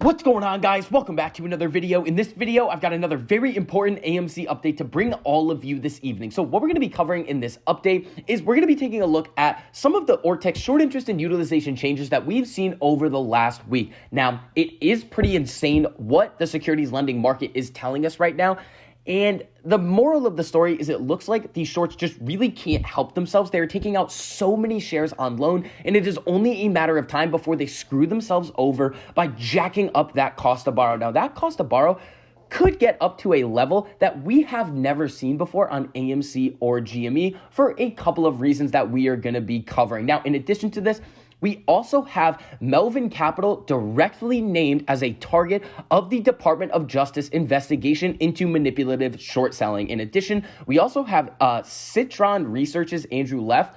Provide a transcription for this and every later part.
What's going on, guys? Welcome back to another video. In this video, I've got another very important AMC update to bring all of you this evening. So what we're going to be covering in this update is we're going to be taking a look at some of the Ortex short interest and utilization changes that we've seen over the last week. Now, it is pretty insane what the securities lending market is telling us right now. And the moral of the story is it looks like these shorts just really can't help themselves. They're taking out so many shares on loan, and it is only a matter of time before they screw themselves over by jacking up that cost to borrow. Now, that cost to borrow could get up to a level that we have never seen before on AMC or GME for a couple of reasons that we are going to be covering. Now, in addition to this, we also have MELVIN Capital directly named as a target of the Department of Justice investigation into manipulative short selling. In addition, we also have Citron Research's Andrew Leff.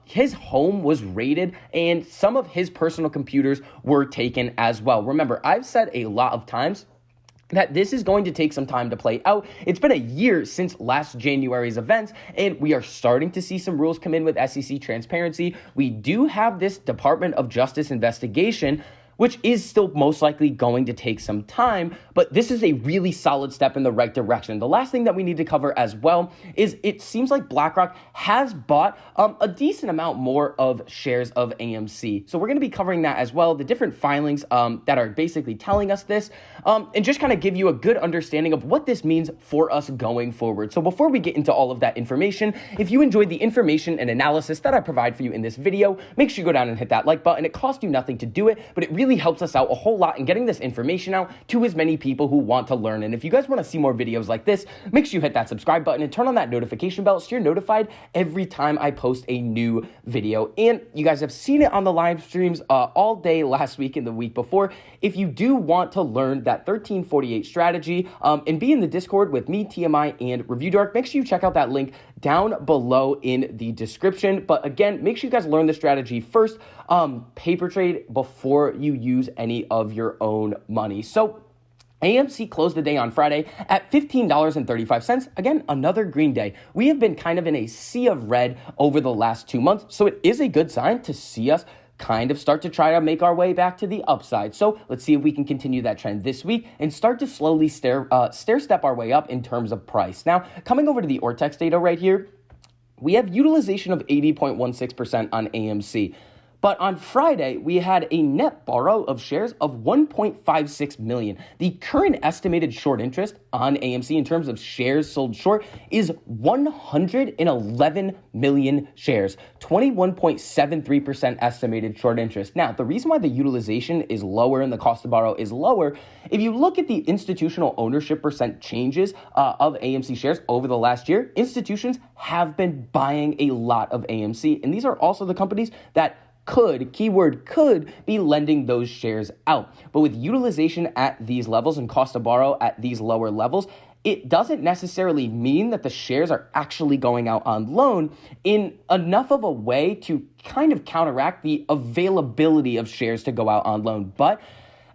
His home was raided and some of his personal computers were taken as well. Remember, I've said a lot of times that this is going to take some time to play out. It's been a year since last January's events, and we are starting to see some rules come in with SEC transparency. We do have this Department of Justice investigation, which is still most likely going to take some time, but this is a really solid step in the right direction. The last thing that we need to cover as well is it seems like BLACKROck has bought a decent amount more of shares of AMC. So we're going to be covering that as well, the different filings that are basically telling us this, and just kind of give you a good understanding of what this means for us going forward. So before we get into all of that information, if you enjoyed the information and analysis that I provide for you in this video, make sure you go down and hit that like button. It costs you nothing to do it, but it really helps us out a whole lot in getting this information out to as many people who want to learn. And if you guys want to see more videos like this, make sure you hit that subscribe button and turn on that notification bell so you're notified every time I post a new video. And you guys have seen it on the live streams all day last week and the week before. If you do want to learn that 1348 strategy and be in the Discord with me, TMI, and Review Dark, make sure you check out that link down below in the description. But again, make sure you guys learn the strategy first, paper trade before you use any of your own money. So AMC closed the day on Friday at $15.35. Again, another green day. We have been kind of in a sea of red over the last 2 months, so it is a good sign to see us kind of start to try to make our way back to the upside. So let's see if we can continue that trend this week and start to slowly stair step our way up in terms of price. Now, coming over to the Ortex data right here, we have utilization of 80.16% on AMC. But on Friday, we had a net borrow of shares of 1.56 million. The current estimated short interest on AMC in terms of shares sold short is 111 million shares, 21.73% estimated short interest. Now, the reason why the utilization is lower and the cost to borrow is lower, if you look at the institutional ownership percent changes of AMC shares over the last year, institutions have been buying a lot of AMC. And these are also the companies that could, keyword could, be lending those shares out. But with utilization at these levels and cost to borrow at these lower levels, it doesn't necessarily mean that the shares are actually going out on loan in enough of a way to kind of counteract the availability of shares to go out on loan. But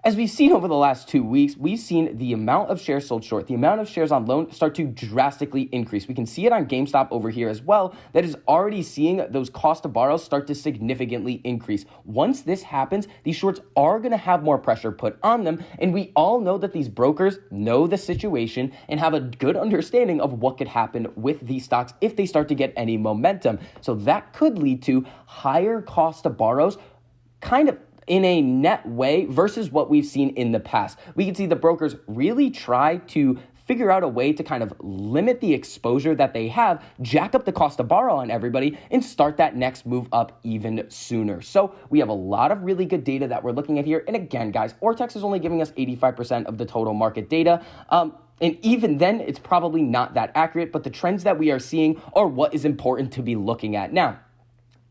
as we've seen over the last 2 weeks, we've seen the amount of shares sold short, the amount of shares on loan start to drastically increase. We can see it on GameStop over here as well. That is already seeing those cost to borrow start to significantly increase. Once this happens, these shorts are going to have more pressure put on them. And we all know that these brokers know the situation and have a good understanding of what could happen with these stocks if they start to get any momentum. So that could lead to higher cost to borrows, kind of in a net way versus what we've seen in the past. We can see the brokers really try to figure out a way to kind of limit the exposure that they have, jack up the cost to borrow on everybody, and start that next move up even sooner. So we have a lot of really good data that we're looking at here. And again, guys, Ortex is only giving us 85% of the total market data. And even then, it's probably not that accurate, but the trends that we are seeing are what is important to be looking at. Now,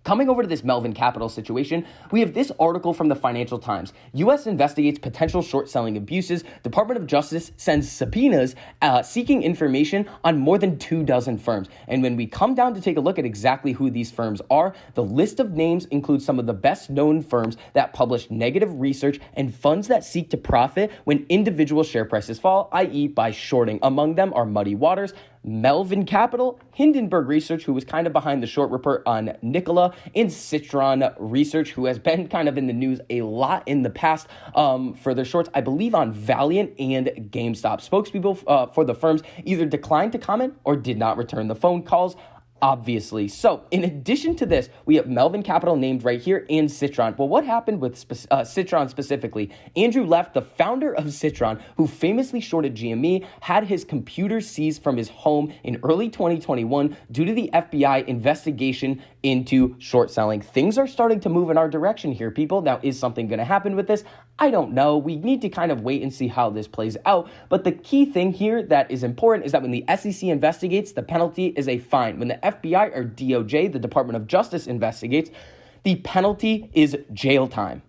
coming over to this MELVIN Capital situation, we have this article from the Financial Times. U.S. investigates potential short selling abuses. Department of Justice sends subpoenas seeking information on more than 24 firms. And when we come down to take a look at exactly who these firms are, the list of names includes some of the best known firms that publish negative research and funds that seek to profit when individual share prices fall, i.e. by shorting. Among them are Muddy Waters, MELVIN Capital, Hindenburg Research, who was kind of behind the short report on Nikola, and Citron Research, who has been kind of in the news a lot in the past for their shorts, I believe on Valiant and GameStop. Spokespeople for the firms either declined to comment or did not return the phone calls, obviously. So in addition to this, we have MELVIN Capital named right here and Citron. Well, what happened with Citron specifically? Andrew Left, the founder of Citron, who famously shorted GME, had his computer seized from his home in early 2021 due to the FBI investigation into short selling. Things are starting to move in our direction here, people. Now, is something going to happen with this? I don't know. We need to kind of wait and see how this plays out. But the key thing here that is important is that when the SEC investigates, the penalty is a fine. When the FBI or DOJ, the Department of Justice, investigates, the penalty is jail time.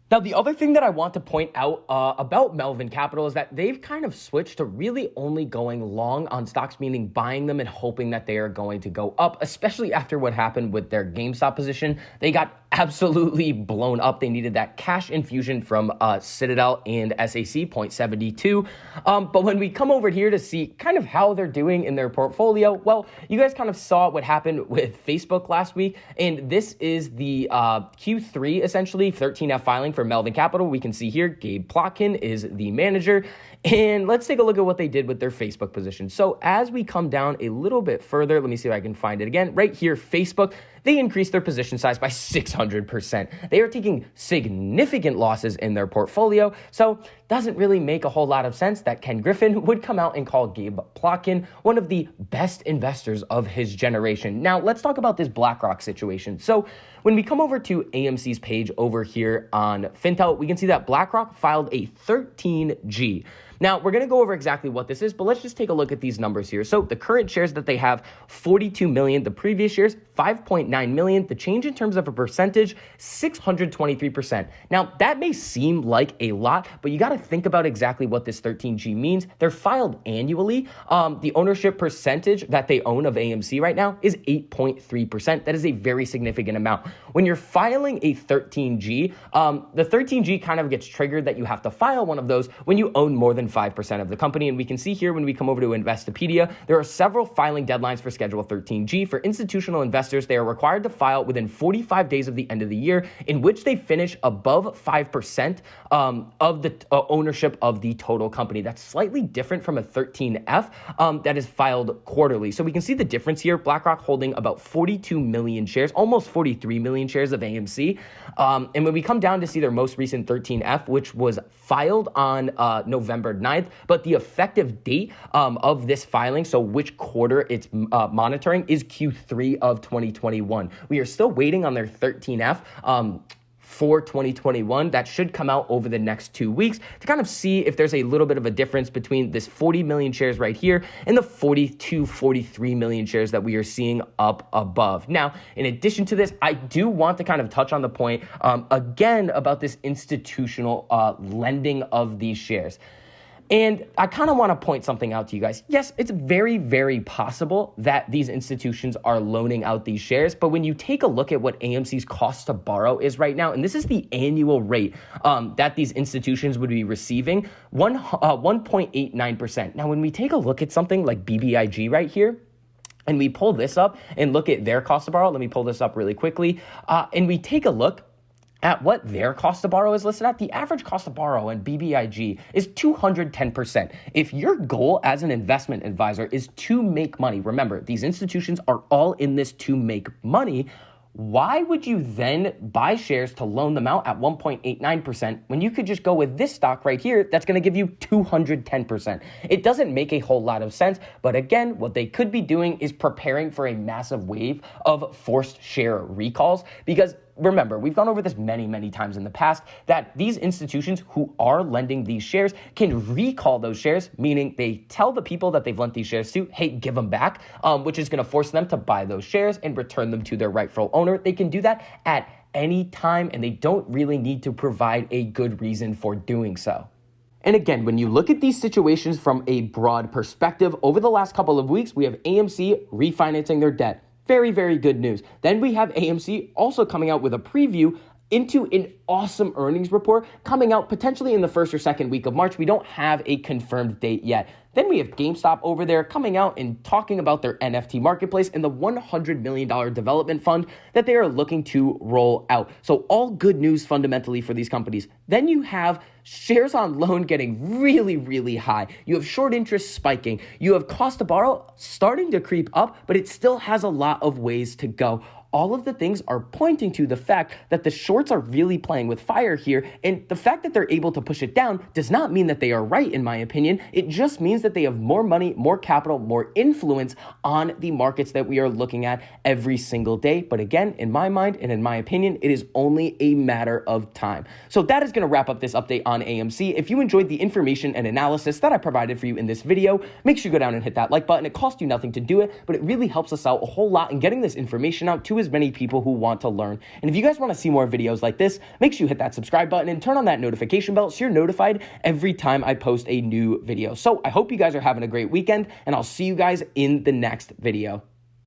Now, the other thing that I want to point out about MELVIN Capital is that they've kind of switched to really only going long on stocks, meaning buying them and hoping that they are going to go up, especially after what happened with their GameStop position. They got absolutely blown up. They needed that cash infusion from Citadel and SAC, 0.72. But when we come over here to see kind of how they're doing in their portfolio, well, you guys kind of saw what happened with Facebook last week. And this is the Q3, essentially, 13F filing for MELVIN Capital. We can see here, Gabe Plotkin is the manager. And let's take a look at what they did with their Facebook position. So as we come down a little bit further, let me see if I can find it again. Right here, Facebook, they increased their position size by 600%. They are taking significant losses in their portfolio, so doesn't really make a whole lot of sense that Ken Griffin would come out and call Gabe Plotkin one of the best investors of his generation. Now, let's talk about this BlackRock situation. So when we come over to AMC's page over here on Fintel, we can see that BlackRock filed a 13G. Now, we're going to go over exactly what this is, but let's just take a look at these numbers here. So the current shares that they have, 42 million. The previous shares, 5.9 million. The change in terms of a percentage, 623%. Now, that may seem like a lot, but you got to think about exactly what this 13G means. They're filed annually. The ownership percentage that they own of AMC right now is 8.3%. That is a very significant amount. When you're filing a 13G, the 13G kind of gets triggered that you have to file one of those when you own more than 5% of the company. And we can see here when we come over to Investopedia, there are several filing deadlines for Schedule 13G. For institutional investors, they are required to file within 45 days of the end of the year in which they finish above 5% of the ownership of the total company. That's slightly different from a 13F that is filed quarterly. So we can see the difference here. BlackRock holding about 42 million shares, almost 43 million shares of AMC. And when we come down to see their most recent 13F, which was filed on November 9th, but the effective date of this filing, so which quarter it's monitoring, is Q3 of 2021. We are still waiting on their 13F for 2021. That should come out over the next 2 weeks to kind of see if there's a little bit of a difference between this 40 million shares right here and the 42, 43 million shares that we are seeing up above. Now, in addition to this, I do want to kind of touch on the point again about this institutional lending of these shares. And I kind of want to point something out to you guys. Yes, it's very, very possible that these institutions are loaning out these shares. But when you take a look at what AMC's cost to borrow is right now, and this is the annual rate that these institutions would be receiving, 1.89%. Now, when we take a look at something like BBIG right here, and we pull this up and look at their cost to borrow, let me pull this up really quickly, and we take a look at what their cost to borrow is listed at, the average cost to borrow in BBIG is 210%. If your goal as an investment advisor is to make money, remember, these institutions are all in this to make money. Why would you then buy shares to loan them out at 1.89% when you could just go with this stock right here that's going to give you 210%? It doesn't make a whole lot of sense, but again, what they could be doing is preparing for a massive wave of forced share recalls, because remember, we've gone over this many, many times in the past, that these institutions who are lending these shares can recall those shares, meaning they tell the people that they've lent these shares to, hey, give them back, which is going to force them to buy those shares and return them to their rightful owner. They can do that at any time, and they don't really need to provide a good reason for doing so. And again, when you look at these situations from a broad perspective, over the last couple of weeks, we have AMC refinancing their debt. Very, very good news. Then we have AMC also coming out with a preview into an awesome earnings report coming out potentially in the first or second week of March. We don't have a confirmed date yet. Then we have GameStop over there coming out and talking about their NFT marketplace and the $100 million development fund that they are looking to roll out. So all good news fundamentally for these companies. Then you have shares on loan getting really, really high. You have short interest spiking. You have cost to borrow starting to creep up, but it still has a lot of ways to go. All of the things are pointing to the fact that the shorts are really playing with fire here, and the fact that they're able to push it down does not mean that they are right, in my opinion. It just means that they have more money, more capital, more influence on the markets that we are looking at every single day. But again, in my mind and in my opinion, it is only a matter of time. So that is going to wrap up this update on AMC. If you enjoyed the information and analysis that I provided for you in this video, make sure you go down and hit that like button. It costs you nothing to do it, but it really helps us out a whole lot in getting this information out to as many people who want to learn. And if you guys want to see more videos like this, make sure you hit that subscribe button and turn on that notification bell so you're notified every time I post a new video. So I hope you guys are having a great weekend, and I'll see you guys in the next video.